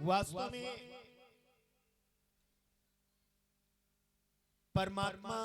वास्तव में परमात्मा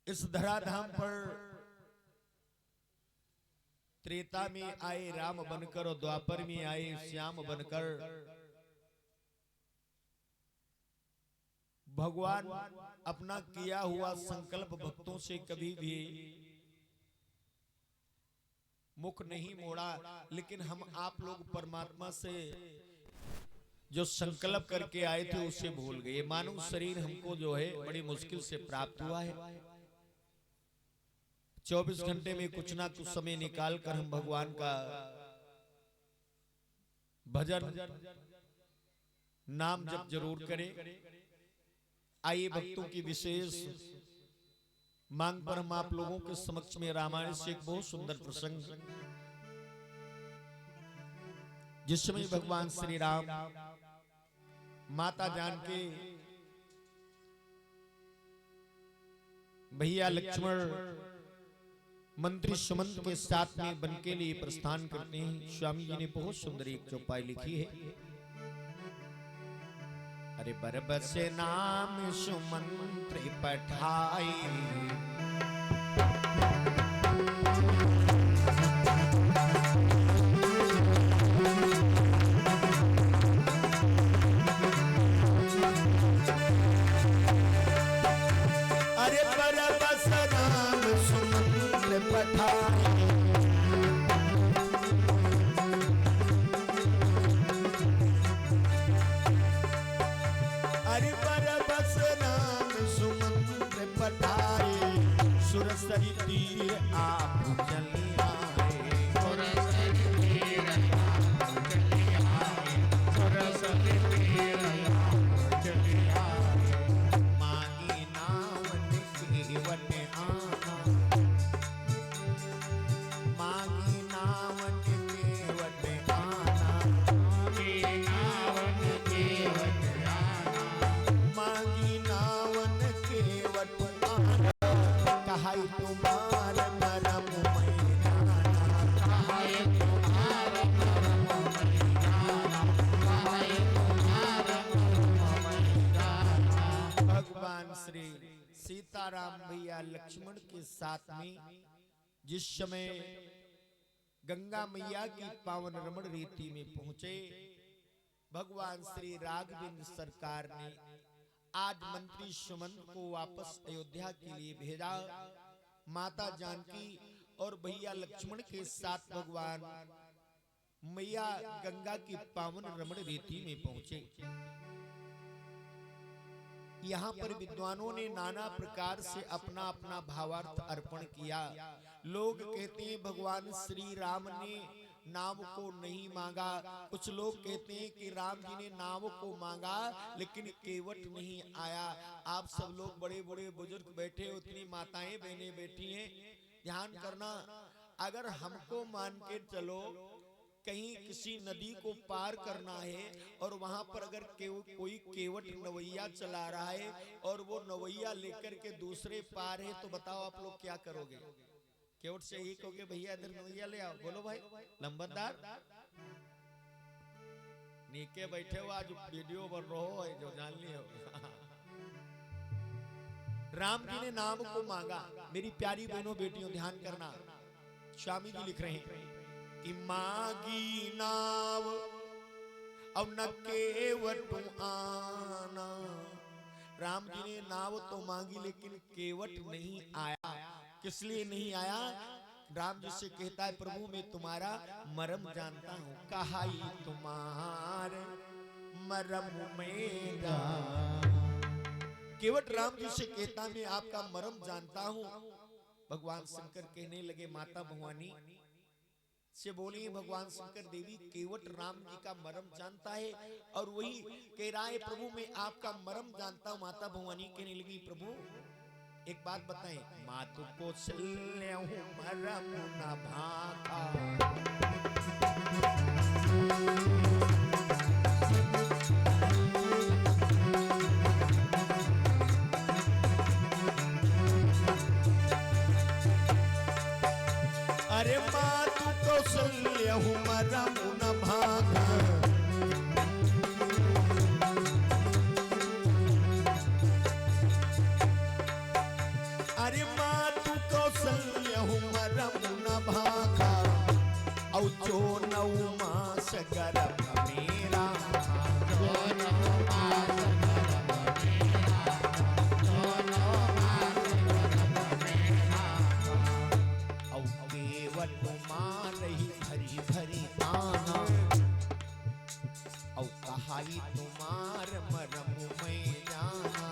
इस धराधाम पर त्रेता में आए राम बनकर और द्वापर में आए श्याम बनकर। भगवान अपना किया हुआ संकल्प भक्तों से कभी भी मुख नहीं मोड़ा, लेकिन हम आप लोग परमात्मा से जो संकल्प करके आए थे उसे भूल गए। मानव शरीर हमको जो है बड़ी मुश्किल से प्राप्त हुआ है। 24 घंटे में कुछ ना कुछ समय निकाल कर हम भगवान का भजन नाम जप जरूर करें। आइए भक्तों की विशेष मांग पर हम आप लोगों के समक्ष में रामायण से एक बहुत सुंदर प्रसंग, जिस समय भगवान श्री राम माता जानकी भैया लक्ष्मण मंत्री सुमंत के साथ में बन के लिए प्रस्थान करते हैं। स्वामी जी ने बहुत सुंदर एक चौपाई लिखी है। अरे बरबस नाम सुमंत्र पठाई, अरे बरबस नाम सुमंत्र पठाई, अरे बरबस नाम सुमंत्र पठाए, सुरसरी तीर आप चले आए, सुरसरी तीर आप चले आए, सुरसरी तीर आप चले आए। मांगी नावन केवट आना, मांगी नावन केवट आना, मांगी नावन केवट मांगी नावन केवट आना, कहाई तुम्हार मरम मैदाना, कहाई तुम्हार मरम मैदाना, कहाई तुम्हार मरम मैदाना। भगवान श्री सीताराम भैया लक्ष्मण के साथ में जिस समय गंगा मैया की पावन रमण रीति में पहुंचे, भगवान श्री राघवेंद्र सरकार ने आज मंत्री सुमंत को वापस अयोध्या के लिए भेजा। माता जानकी और भैया लक्ष्मण के साथ भगवान मैया गंगा की पावन रमण रीति में पहुंचे। यहाँ पर विद्वानों ने नाना प्रकार से अपना अपना भावार्थ अर्पण किया। लोग कहते हैं भगवान श्री राम ने नाव को नहीं मांगा, कुछ लोग कहते हैं कि राम जी ने नाव को मांगा लेकिन केवट नहीं आया। आप सब लोग बड़े बड़े बुजुर्ग बैठे, उतनी माताएं बहनें बैठी हैं, ध्यान करना। अगर हमको मान के चलो कहीं किसी नदी को पार करना है और वहां पर अगर कोई केवट नवैया चला रहा है और वो नवैया लेकर के दूसरे पार है, तो बताओ आप लोग क्या करोगे? केवट से ही कहोगे भैया इधर नवैया ले आओ। बोलो भाई नंबरदार नीचे बैठे हो, आज वीडियो बन रहा है जो जान लियो। राम जी ने नाम को मांगा। मेरी प्यारी बहनों बेटियों ध्यान करना, स्वामी जी लिख रहे हैं कि मांगी नाव अब न केवट आना। राम जी ने नाव तो मांगी लेकिन केवट नहीं आया। किस लिए नहीं आया? राम जी से कहता है प्रभु मैं तुम्हारा मरम जानता हूँ, कहाई तुम्हार मरम मेरा। केवट राम जी से कहता मैं आपका मरम जानता हूँ। भगवान शंकर कहने लगे माता भवानी से बोली भगवान शंकर देवी केवट राम जी का मरम जानता है और वही कह रहा है प्रभु मैं आपका मरम जानता हूँ। माता भवानी कहने लगी प्रभु एक बात बताएं, मातु को मरम न भागा। अरे मातु कौशल्य मरम न भागा, मास गर्भ मेरा, दोनों मास गर्भ मेरा, दोनों मास गर्भ मेरा। औ केवट मार ही भरी भरी ताना, औ कहाई तुम्हार मरम मैं जाना।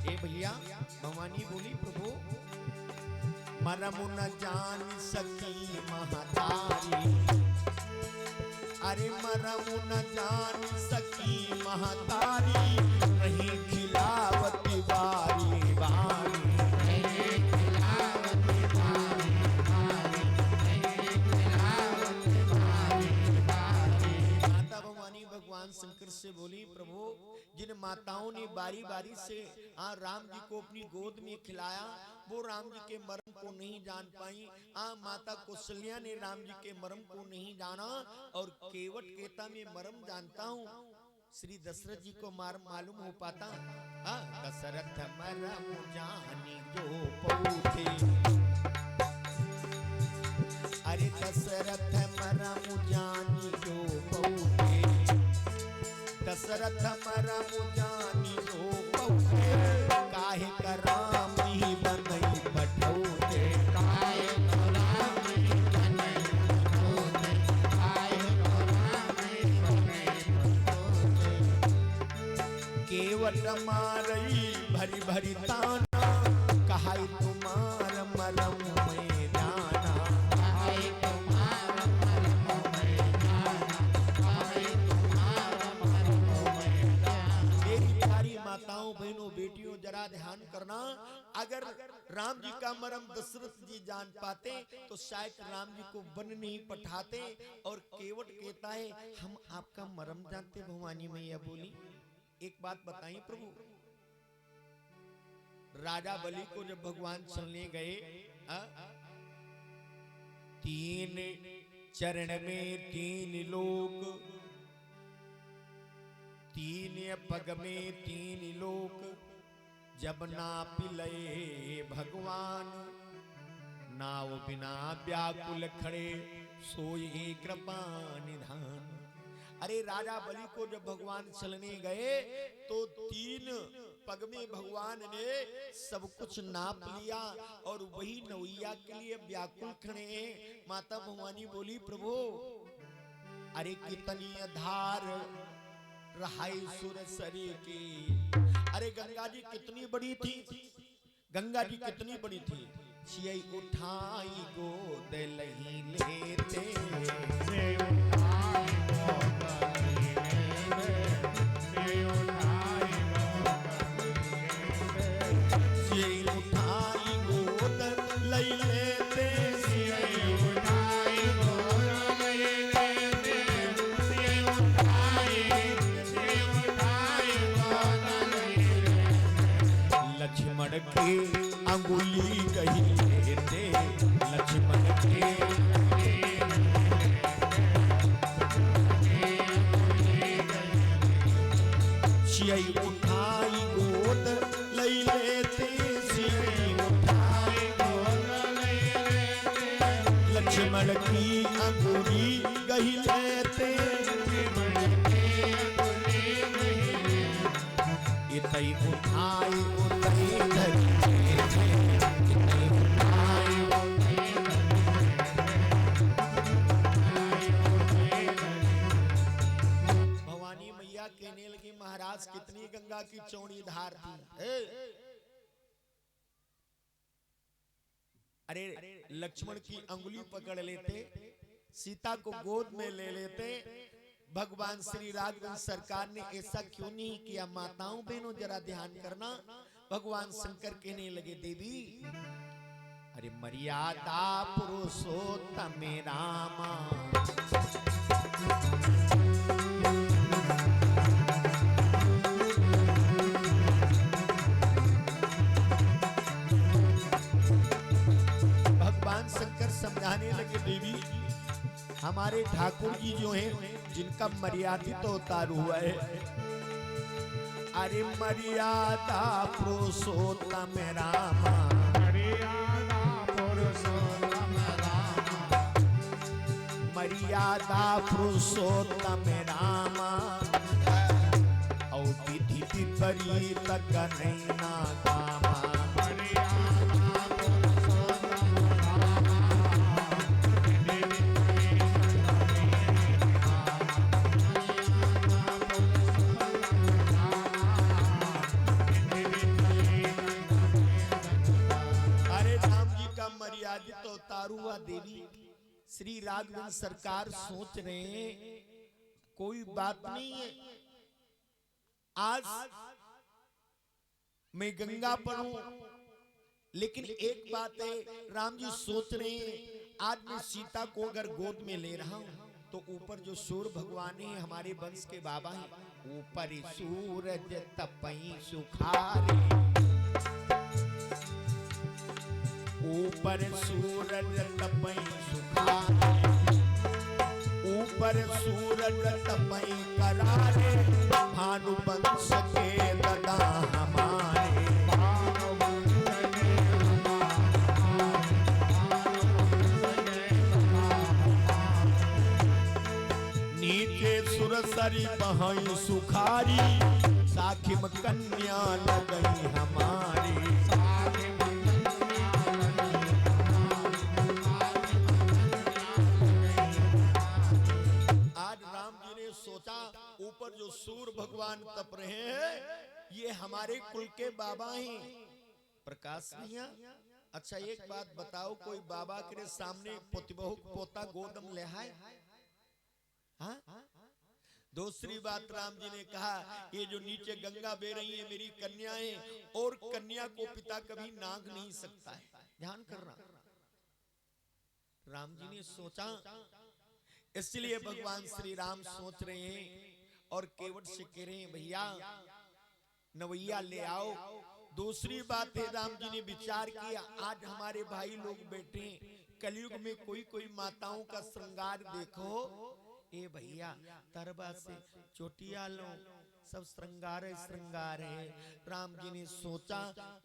ए भैया भवानी बोली प्रभु मरम न जान सकी महतारी, अरे मरम न जान सकी महतारी, रही खिलावती बारी बारी, भगवान शंकर से बोली प्रभु जिन माताओं ने बारी बारी से राम जी को अपनी गोद में खिलाया वो राम जी के मर्म को नहीं जान पाई। माता कौशल्या ने राम जी के मर्म को नहीं जाना और केवट कहता मैं मर्म जानता हूँ। श्री दशरथ जी को मालूम हो पाता। दशरथ मर्म जानी जो पौथे, अरे दशरथ मरम जानी जो पौथे, दशरथ मरम जानी जो पौथे, काहे कराम ही बनई पठौते, काहे कराम ही बनई पठौते, काहे कराम ही बनई पठौते। केवट मारई भरी भरी ताना, कहाई तुम्हार मरम में जाना, कहाई तुम्हार मरम में जाना, कहाई तुम्हार मरम में जाना। मेरी प्यारी माताओं बहनों बेटियों जरा ध्यान करना, अगर राम जी का मर्म दशरथ जी जान पाते तो शायद राम जी को वन नहीं पठाते। और केवट कहता है हम आपका मर्म जानते। भवानी मैया बोली एक बात बताई प्रभु, राजा बलि को जब भगवान चलने गए तीन चरण में तीन लोक, तीन पग में तीन लोक, जब ना पिलए भगवान, नाव बिना व्याकुल खड़े सोई कृपा निधान। अरे राजा बलि को जब भगवान चलने गए तो तीन पग में भगवान ने सब कुछ नाप लिया और वही नौइया के लिए व्याकुल खड़े हैं। माता भवानी बोली प्रभु अरे कितनी धार रहाई सुरसरी की, अरे गंगा जी कितनी बड़ी थी, गंगा जी कितनी बड़ी थी, छियै उठाई गोद लही लेते, लक्ष्मण के अंगुली कही लेते, लक्ष्मण के छियै उठाई गोद लई लेते, छियै उठाई गोद लई लेते, लक्ष्मण की अंगुली कही लेते, इतई उठाई उतई धरी लेते, इतई उठाई उतई भवानी मैया कहने लगी महाराज कितनी गंगा की चौड़ी धार थी। अरे लक्ष्मण की अंगुली पकड़ लेते, सीता को गोद में ले लेते। भगवान श्री राघवेंद्र सरकार ने ऐसा क्यों नहीं किया? माताओं बहनों जरा ध्यान करना। भगवान शंकर कहने लगे देवी अरे मर्यादा पुरुषोत्तम रामा, भगवान शंकर समझाने लगे देवी हमारे ठाकुर जी जो हैं जिनका मर्यादित अवतार हुआ है, अरे मर्यादा पुरुषोत्तम रामा, मर्यादा पुरुषोत्तम रामा, मर्यादा पुरुषोत्तम रामा और विधि विपरीत कन्हैया कामा मर्यादित अवतारुआ देवी श्री राघवेंद्र सरकार सोच रहे हैं कोई बात नहीं है, आज मैं गंगा पर हूं, लेकिन एक बात है राम जी सोच रहे हैं आज मैं सीता को अगर गोद में ले रहा हूं तो ऊपर जो सूर्य भगवान है हमारे वंश के बाबा हैं, ऊपर सूरज तपई सुखारे, ऊपर सूरज तपई सुखारे, ऊपर सूरज तपई करारे, भानुवंश के दादा हमारे, नीचे सुरसरी बहई सुखारी, साखिम कन्या लगई हमारी, सोचा ऊपर जो सूर्य भगवान तप रहे हैं ये हमारे कुल के बाबा हैं प्रकाश भैया। अच्छा एक बात बताओ, कोई बाबा के सामने पोतबहू पोता गोदम ले है? हाँ? दूसरी बात राम जी ने कहा ये जो नीचे गंगा बह रही है मेरी कन्या है और कन्या को पिता कभी नाग नहीं सकता है, ध्यान करना। राम जी ने सोचा, इसलिए भगवान श्री राम सोच रहे हैं और केवट से कह रहे हैं भैया नवैया ले आओ। दूसरी बात है राम जी ने विचार किया आज हमारे भाई लोग बैठे कलयुग में कोई माताओं का श्रृंगार देखो, ए भैया तरबा से चोटिया लो, सब श्रृंगार है। राम जी ने सोचा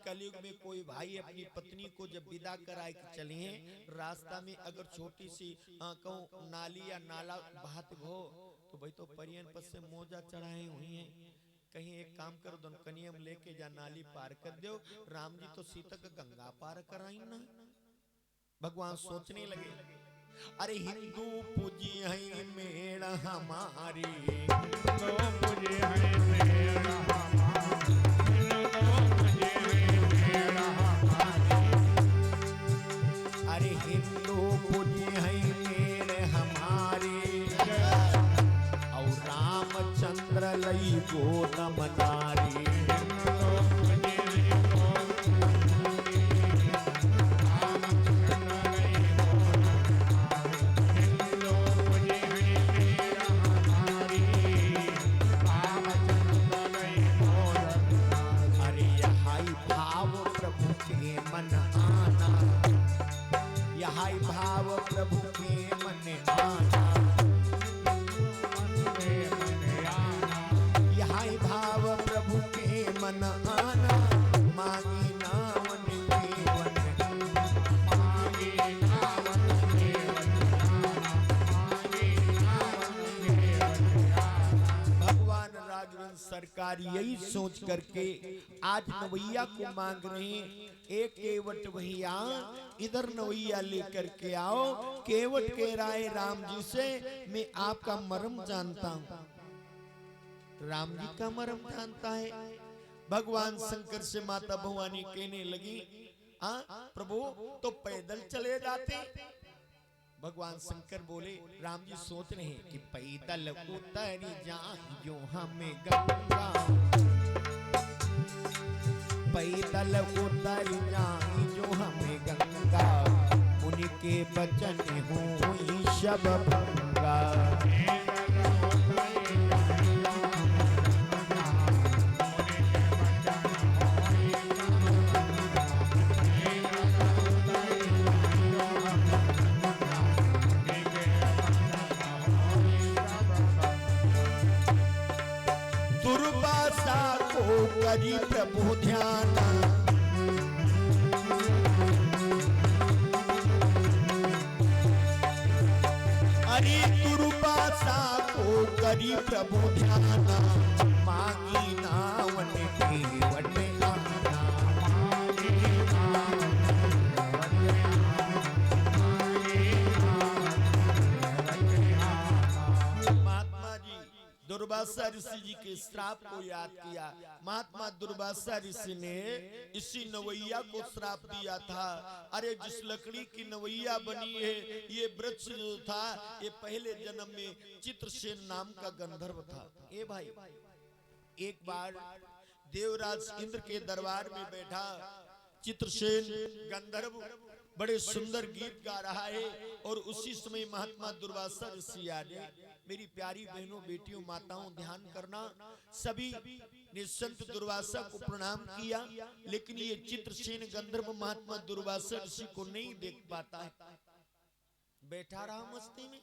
कलयुग में कोई भाई अपनी पत्नी को जब विदा कराए के चले हैं, रास्ता में अगर छोटी सी कहूं नाली या नाला बहत हो तो भाई तो परियन पर से मोजा चढ़ाए हुई हैं, कहीं एक काम करो दोन कनियम लेके जा नाली पार कर दो। राम जी तो सीता का गंगा पार कराई ना। भगवान सोचने लगे अरे हिंदू पूजी है मेड़ हमारी, हिंदू पूजी है मेड़ हमारी, हिंदू पूजी है मेड़ हमारी, अरे हिंदू पूजी है मेड़ हमारी और रामचंद्र लई गोदम नारी, भाव प्रभु के मन आना, यही भाव प्रभु के मन आना, मांगी नावन केवन, मांगी नावन केवन, मांगी नावन केवन। भगवान राघवेंद्र सरकार यही सोच करके आज नवैया को मांग रहे हैं, एक केवट भैया इधर नवैया लेकर के आओ। केवट कह रहा है राम जी से मैं आपका मर्म जानता हूं। राम जी का मर्म जानता है। भगवान शंकर से माता भवानी कहने लगी प्रभु तो पैदल चले जाते। भगवान शंकर बोले राम जी सोच रहे हैं कि पैदल उतरी जाइयो हमें गंगा, पैदल उतर जाई जो हमें गंगा, उनके बचन हुई शब भंगा। दुर्वासा को करी प्रभु ध्यान, अरे दुर्वासा को करी प्रभु ध्याना, मांगी नावन केवट आना। महात्मा जी दुर्वासा ऋषि जी के श्राप को याद किया। महात्मा दुर्वासा ऋषि ने इसी नवैया को श्राप दिया था, अरे जिस लकड़ी की नवैया बनी है ये वृक्ष जो था ये पहले जन्म में चित्रसेन नाम का गंधर्व था। ए भाई, एक बार देवराज इंद्र के दरबार में बैठा चित्रसेन गंधर्व बड़े सुंदर गीत गा रहा है और उसी समय महात्मा दुर्वासा ऋषि आ गए। मेरी प्यारी बहनों, बेटियों, माताओं, ध्यान करना, सभी ने संत दुर्वासा को प्रणाम किया, लेकिन ये चित्रसेन गंधर्व महात्मा दुर्वासा ऋषि को नहीं देख पाता है। बैठा रहा मस्ती में।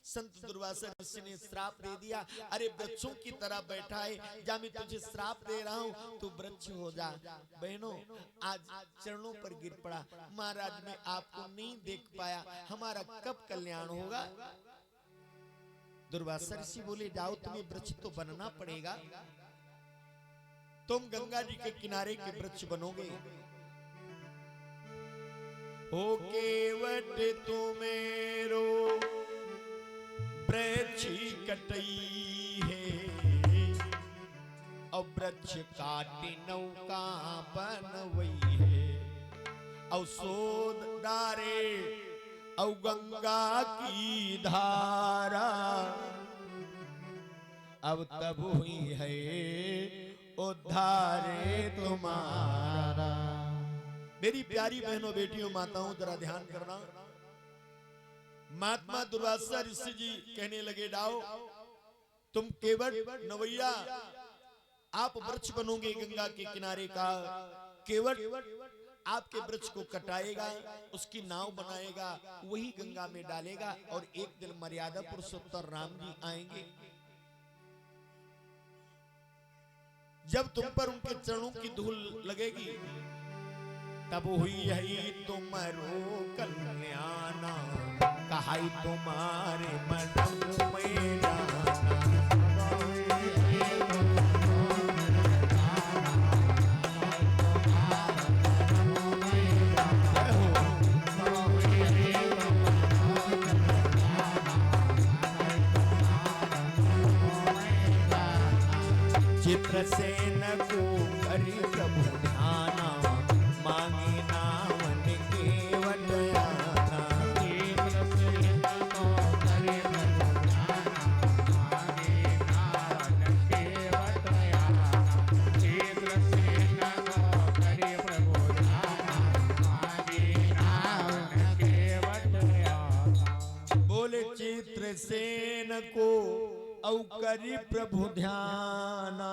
संत दुर्वासा ऋषि ने श्राप दे दिया, अरे वृक्षों की तरह बैठा है, जा मैं तुझे श्राप दे रहा हूँ, तू वृक्ष हो जा। बहनों, आज चरणों पर गिर पड़ा, महाराज मैं आपको नहीं देख पाया, हमारा कब कल्याण होगा। दुर्वासा ऋषि बोले, जाओ तुम्हें वृक्ष तो बनना पड़ेगा, तुम गंगा जी के किनारे के वृक्ष बनोगे। हो केवट तुमेरो वृक्ष कटई है, और वृक्ष काटी नौका बनवई है, और सोद डारे औ गंगा की धारा, अब तब हुई है उद्धारे तुम्हारा। मेरी प्यारी बहनों, बेटियों, माताओं, जरा ध्यान करना। महात्मा दुर्वासा ऋषि जी कहने लगे, जाओ तुम केवट नवैया, आप वृक्ष बनोगे गंगा के किनारे का। केवट आपके वृक्ष को कटाएगा, उसकी नाव बनाएगा, वही गंगा में डालेगा, और एक दिन मर्यादा पुरुषोत्तम राम जी आएंगे। जब तुम पर उनके चरणों की धूल लगेगी, तब हुई है तुम्हारो कल्याण, कहाई तुम्हारे मन में जाना। चित्रसेन को करी प्रभु ध्याना, मांगी नावन केवट आना। चित्रसेन को करी प्रभु ध्याना, मांगी नावन केवट आना। चित्रसेन को करी प्रभु ध्याना, मांगी नावन केवट आना। बोले चित्रसेन को औ करी प्रभु ध्याना,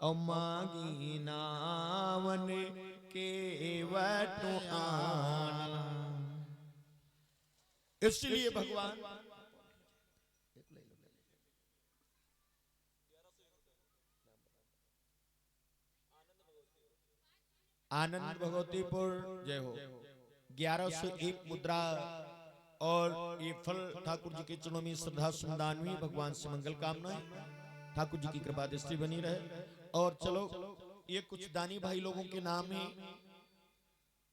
औ मांगी नावन केवट आना। इसलिए भगवान आनंद भगवतीपुर जय हो 1101 मुद्रा और ये फल ठाकुर जी के चरणों में श्रद्धा सुमदानवी, भगवान से मंगल कामनाएं, ठाकुर जी की कृपा दृष्टि बनी रहे। और चलो ये कुछ दानी भाई लोगों के नाम है।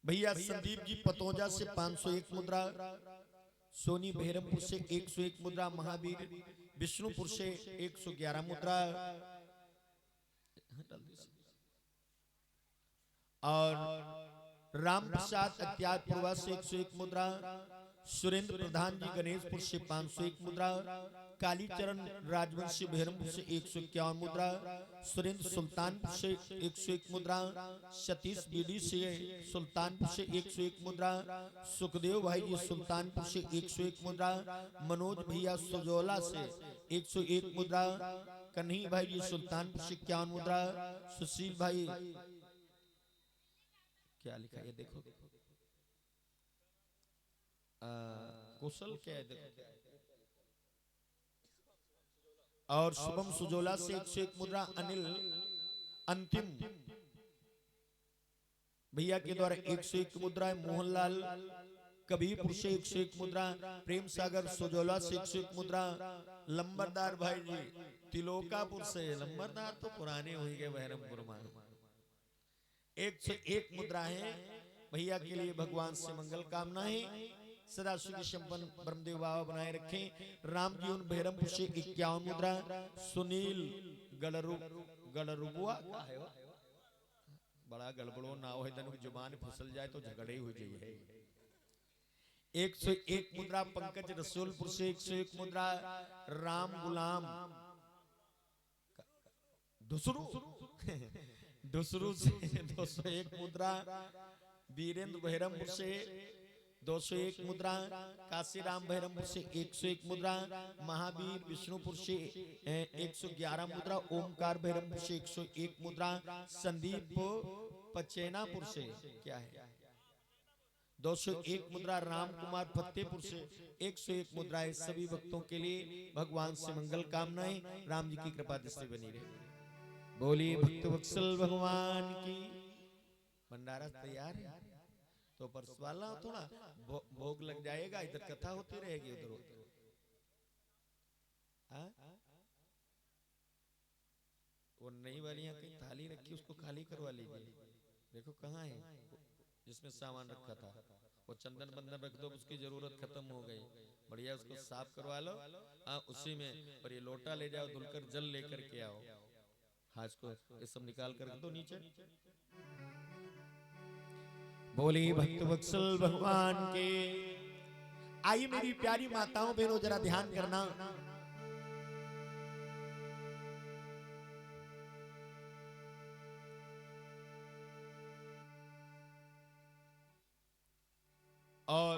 भैया संदीप जी पतौजा से 501 मुद्रा, सोनी बहरमपुर से 101 मुद्रा, महावीर विष्णुपुर से 111 मुद्रा, और राम प्रसाद अत्यारपुरवा से 101 मुद्रा, सुरेंद्र प्रधान जी गणेशपुर से 501 मुद्रा, कालीचरण राजवंशी बहरमपुर से 151 मुद्रा, सुरेंद्र सुल्तानपुर से 101 मुद्रा, सतीश बीडी से सुल्तानपुर से 101 मुद्रा, सुखदेव भाई जी सुल्तानपुर से 101 मुद्रा, मनोज भैया सुजौला से 101 मुद्रा, कन्ही भाई जी सुल्तानपुर से 51 मुद्रा, सुशील भाई क्या लिखा है देखो, कुशल क्या है देखो, और शुभम सुजोला से 101 मुद्रा, अनिल अंतिम भैया के द्वारा 101 मुद्रा, मोहनलाल कबीरपुर से 101 मुद्रा, प्रेम सागर सुजोला से 101 मुद्रा, लंबरदार भाई जी तिलोकापुर से, लंबरदार तो पुराने हो ही गए बहरमपुर में, 101 मुद्रा है भैया के लिए भगवान से मंगल कामनाएं सदा सुखी संपन्न ब्रह्मदेव बाबा बनाए रखें। राम जी उन बहरमपुर से 51 मुद्रा, सुनील गलरुबुआ का है वो? बड़ा गड़बड़ो ना हो तन जुबान फिसल जाए तो झगड़े हो जाइए। 101 मुद्रा पंकज रसूलपुर से, 101 मुद्रा राम गुलाम डुसरू से 201 मुद्रा, वीरेंद्र बहरमपुर से 201 मुद्रा, काशीराम बहरमपुर से 101 मुद्रा, महावीर विष्णुपुर से 111 मुद्रा, ओमकार बहरमपुर से 101 मुद्रा, संदीप पचेनापुर से क्या है 201 मुद्रा, राम कुमार फतेहपुर से 101 मुद्राएं। सभी भक्तों के लिए भगवान से मंगल कामनाएं, राम जी की कृपा दृष्टि बनी रहे। बोलिए भक्त वत्सल भगवान की। भंडारा तैयार है तो परस वाला थोड़ा भोग लग जाएगा, इधर कथा होती रहेगी उधर उधर। वो नई वाली यहाँ कहीं थाली रखी उसको खाली करवा लीजिए। देखो कहाँ है जिसमें सामान रखा था, वो चंदन बंदन रख दो, उसकी जरूरत खत्म हो गई। बढ़िया उसको साफ करवा लो। हाँ उसी में, और ये लोटा ले जाओ धुलकर जल लेकर के आओ। हाँ इसको ये सब निकाल कर दो नीचे। बोली भक्त वत्सल भगवान के। आइए मेरी प्यारी माताओं बहनों जरा ध्यान करना। और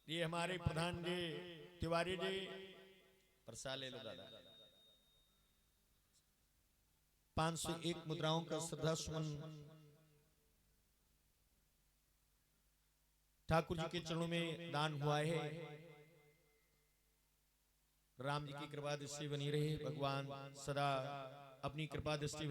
ये हमारे प्रधान जी तिवारी जी प्रसाद ले लो दादा। 501 मुद्राओं का श्रद्धा सुमन ठाकुर जी के चरणों में दान हुआ है। राम जी की कृपा दृष्टि बनी रहे, भगवान सदा अपनी कृपा दृष्टि